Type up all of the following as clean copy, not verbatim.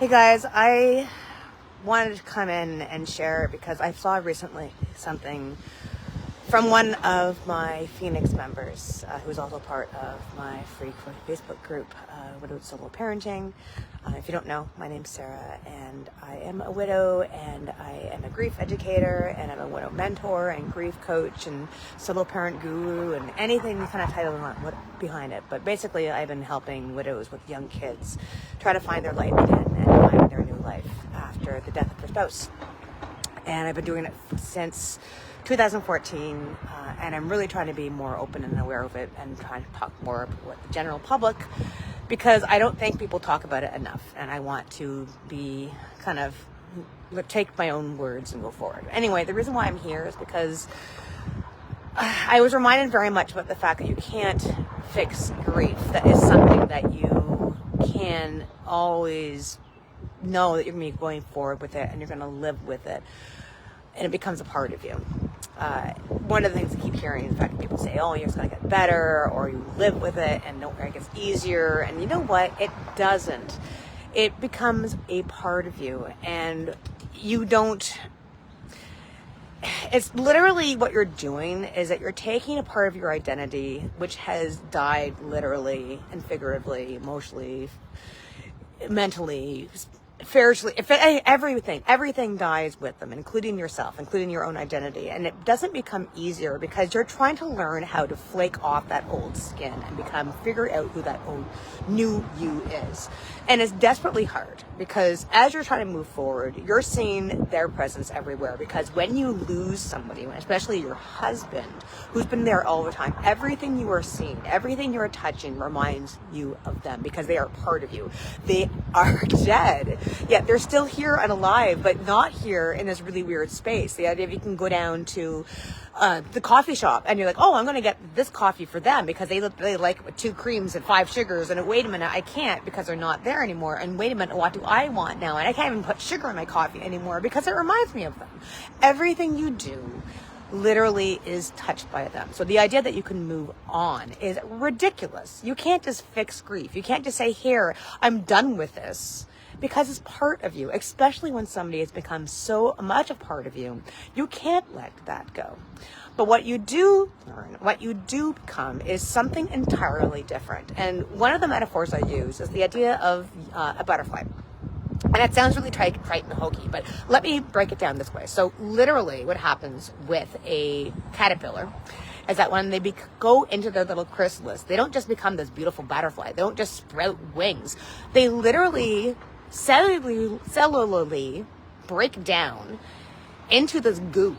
Hey guys, I wanted to come in and share because I saw recently something from one of my Phoenix members, who's also part of my free Facebook group, Widowed Solo Parenting. If you don't know, my name's Sarah, and I am a widow, and I am a grief educator, and I'm a widow mentor, and grief coach, and solo parent guru, and anything kind of title behind it. But basically, I've been helping widows with young kids try to find their light again and find their new life after the death of their spouse. And I've been doing it since 2014, and I'm really trying to be more open and aware of it and trying to talk more with the general public because I don't think people talk about it enough, and I want to be kind of take my own words and go forward. Anyway, the reason why I'm here is because I was reminded very much about the fact that you can't fix grief. That is something that you can always know that you're going to be going forward with it and you're going to live with it, and it becomes a part of you. One of the things I keep hearing is the fact that people say, oh, it's going to get better, or you live with it and it gets easier. And you know what? It doesn't. It becomes a part of you, and you don't. It's literally what you're doing is that you're taking a part of your identity, which has died literally and figuratively, emotionally, mentally, spiritually, everything dies with them, including yourself, including your own identity. And it doesn't become easier because you're trying to learn how to flake off that old skin and figure out who that old new you is. And it's desperately hard because as you're trying to move forward, you're seeing their presence everywhere, because when you lose somebody, especially your husband, who's been there all the time, everything you are seeing, everything you're touching reminds you of them because they are part of you. They are dead, yet they're still here and alive, but not here in this really weird space. The idea of you can go down to the coffee shop and you're like, oh, I'm going to get this coffee for them because they like it with 2 creams and 5 sugars, and wait a minute, I can't because they're not there anymore, and wait a minute, what do I want now? And I can't even put sugar in my coffee anymore because it reminds me of them. Everything you do literally is touched by them. So the idea that you can move on is ridiculous. You can't just fix grief. You can't just say, here, I'm done with this, because it's part of you, especially when somebody has become so much a part of you. You can't let that go. But what you do learn, what you do become, is something entirely different. And one of the metaphors I use is the idea of a butterfly. And it sounds really trite and hokey, but let me break it down this way. So literally what happens with a caterpillar is that when they go into their little chrysalis, they don't just become this beautiful butterfly. They don't just sprout wings. They literally cellularly break down into this goo.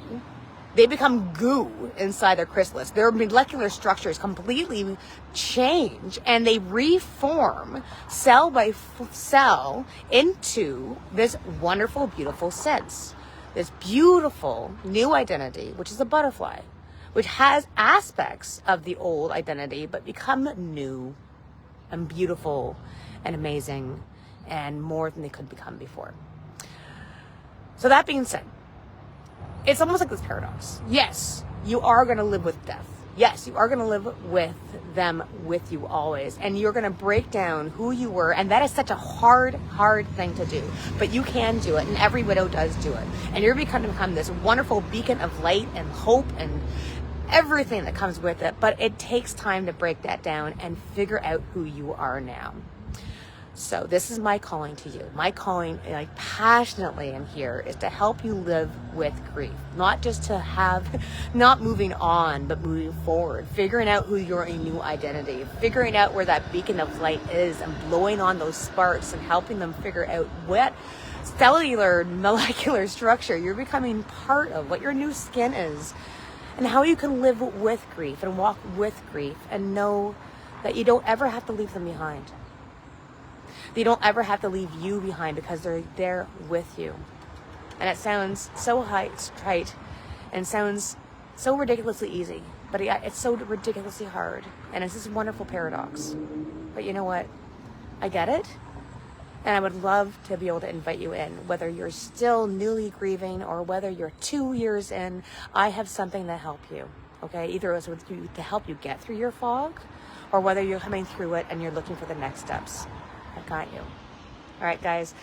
They become goo inside their chrysalis. Their molecular structures completely change, and they reform cell by cell into this wonderful, beautiful sense. This beautiful new identity, which is a butterfly, which has aspects of the old identity, but become new and beautiful and amazing and more than they could become before. So that being said, it's almost like this paradox. Yes, you are going to live with death. Yes, you are going to live with them with you always. And you're going to break down who you were. And that is such a hard thing to do. But you can do it. And every widow does do it. And you're going to become this wonderful beacon of light and hope and everything that comes with it. But it takes time to break that down and figure out who you are now. So this is my calling to you. My calling, and I passionately am here, is to help you live with grief. Not just to have, not moving on, but moving forward. Figuring out who your new identity. Figuring out where that beacon of light is and blowing on those sparks and helping them figure out what cellular, molecular structure you're becoming part of, what your new skin is, and how you can live with grief and walk with grief and know that you don't ever have to leave them behind. They don't ever have to leave you behind because they're there with you. And it sounds so trite and sounds so ridiculously easy, but it's so ridiculously hard. And it's this wonderful paradox. But you know what? I get it. And I would love to be able to invite you in, whether you're still newly grieving or whether you're 2 years in. I have something to help you. Okay? Either it's with you to help you get through your fog, or whether you're coming through it and you're looking for the next steps. I got you. All right, guys.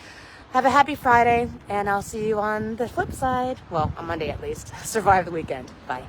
Have a happy Friday, and I'll see you on the flip side. Well, on Monday at least. Survive the weekend. Bye.